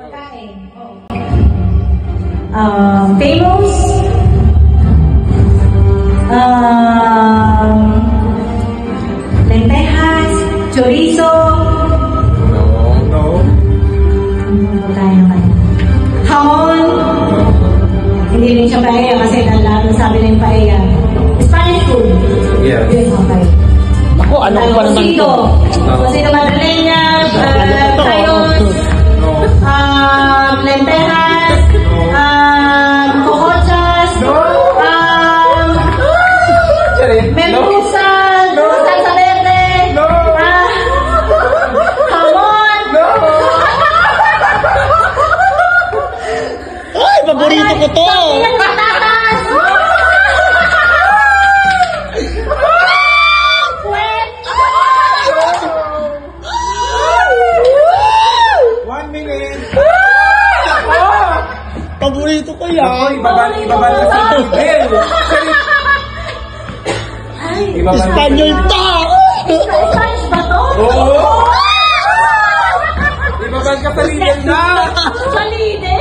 Pagkain. Famous. Lentejas, chorizo. No. Pagkain naman. Hamon. Hindi rin siya paella kasi sabi na yung paella. Spanish food. Yes. Okay. Ako, ano pa naman ito? Cocido madrileñas, tayos, lentejas, cocochas, merluza, salsa verde, jamon. Ay, paborito ko to! Patatas. 1 minute. Paborito ko yan! Ibabal na sa Bill. Espanyol to! Spanish ba to? Oo! Ibabal ka sa liyan na! Salide?